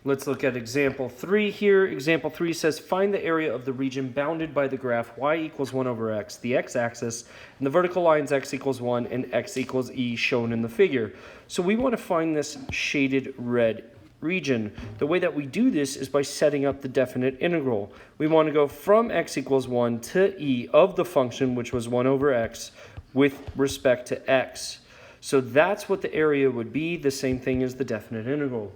Let's look at example 3 here. Example 3 says, find the area of the region bounded by the graph y equals 1 over x, the x-axis, and the vertical lines x equals 1 and x equals e shown in the figure. So we want to find this shaded red region. The way that we do this is by setting up the definite integral. We want to go from x equals 1 to e of the function, which was 1 over x, with respect to x. So that's what the area would be, the same thing as the definite integral.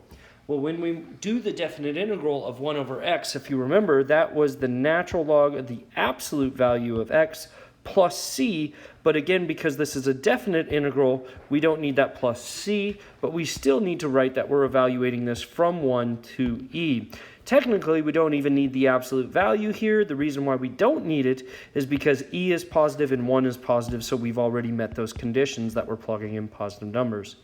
Well, when we do the definite integral of 1 over x, if you remember, that was the natural log of the absolute value of x plus c. But again, because this is a definite integral, we don't need that plus c, but we still need to write that we're evaluating this from 1 to e. Technically, we don't even need the absolute value here. The reason why we don't need it is because e is positive and 1 is positive, so we've already met those conditions that we're plugging in positive numbers.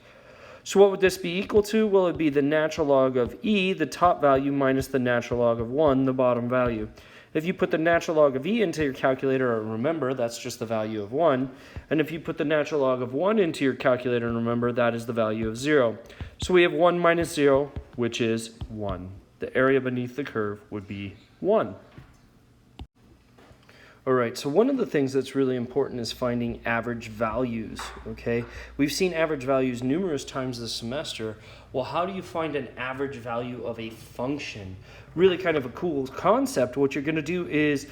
So what would this be equal to? Well, it would be the natural log of e, the top value, minus the natural log of 1, the bottom value. If you put the natural log of e into your calculator, remember, that's just the value of 1. And if you put the natural log of 1 into your calculator, remember, that is the value of 0. So we have 1 minus 0, which is 1. The area beneath the curve would be 1. All right, so one of the things that's really important is finding average values, okay? We've seen average values numerous times this semester. Well, how do you find an average value of a function? Really kind of a cool concept. What you're going to do is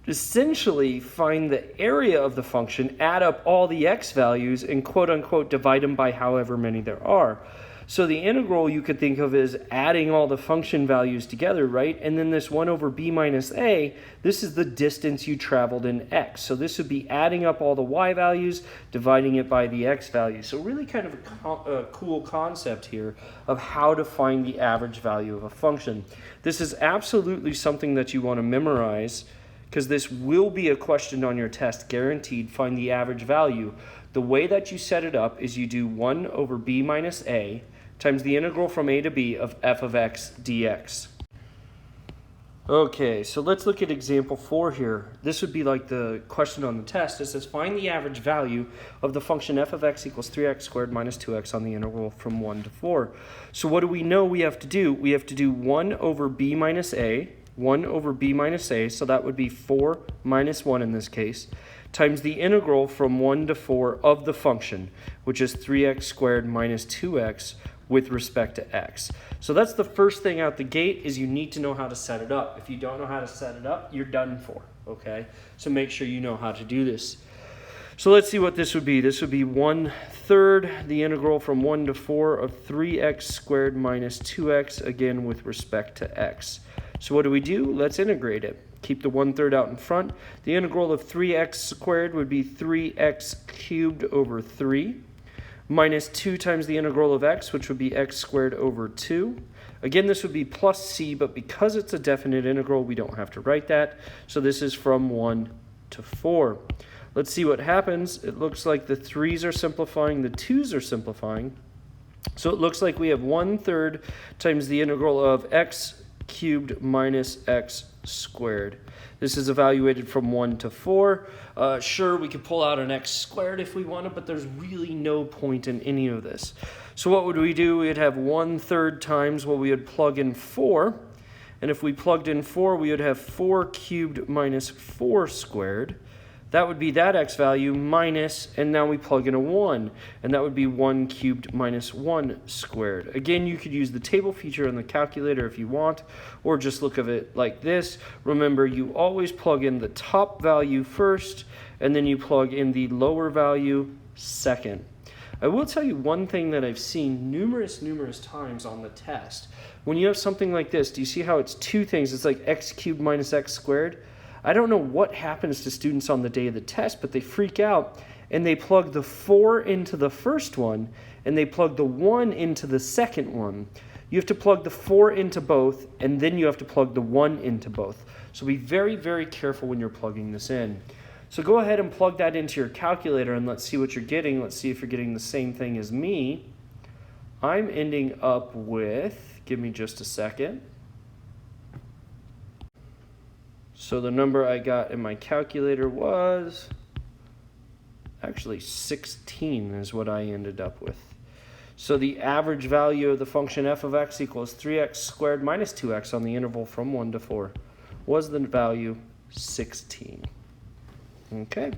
essentially find the area of the function, add up all the x values, and quote-unquote divide them by however many there are. So the integral you could think of as adding all the function values together, right? And then this 1 over b minus a, this is the distance you traveled in x. So this would be adding up all the y values, dividing it by the x values. So really kind of a cool concept here of how to find the average value of a function. This is absolutely something that you want to memorize, because this will be a question on your test, guaranteed. Find the average value. The way that you set it up is you do 1 over b minus a times the integral from a to b of f of x dx. Okay, so let's look at example 4 here. This would be like the question on the test. It says find the average value of the function f of x equals 3x squared minus 2x on the integral from 1 to 4. So what do we know we have to do? We have to do 1 over b minus a, 1 over b minus a, so that would be 4 minus 1 in this case, times the integral from 1 to 4 of the function, which is 3x squared minus 2x with respect to x. So that's the first thing out the gate, is you need to know how to set it up. If you don't know how to set it up, you're done for, okay? So make sure you know how to do this. So let's see what this would be. This would be 1/3 the integral from 1 to 4 of 3x squared minus 2x, again with respect to x. So what do? Let's integrate it. Keep the 1/3 out in front. The integral of 3x squared would be 3x cubed over 3, minus 2 times the integral of x, which would be x squared over 2. Again, this would be plus c, but because it's a definite integral, we don't have to write that. So this is from 1 to 4. Let's see what happens. It looks like the 3's are simplifying, the 2's are simplifying. So it looks like we have 1/3 times the integral of x cubed minus x squared. This is evaluated from 1 to 4. Sure, we could pull out an x squared if we wanted, but there's really no point in any of this. So what would we do? We'd have 1/3 times, well, we would plug in 4. And if we plugged in 4, we would have 4 cubed minus 4 squared. That would be that x value minus, and now we plug in a 1, and that would be 1 cubed minus 1 squared. Again, you could use the table feature on the calculator if you want, or just look at it like this. Remember, you always plug in the top value first, and then you plug in the lower value second. I will tell you one thing that I've seen numerous times on the test. When you have something like this, do you see how it's two things? It's like x cubed minus x squared. I don't know what happens to students on the day of the test, but they freak out and they plug the 4 into the first one and they plug the 1 into the second one. You have to plug the 4 into both, and then you have to plug the 1 into both. So be very careful when you're plugging this in. So go ahead and plug that into your calculator and let's see what you're getting. Let's see if you're getting the same thing as me. I'm ending up with, give me just a second. So the number I got in my calculator was actually 16 is what I ended up with. So the average value of the function f of x equals 3x squared minus 2x on the interval from 1 to 4 was the value 16. Okay.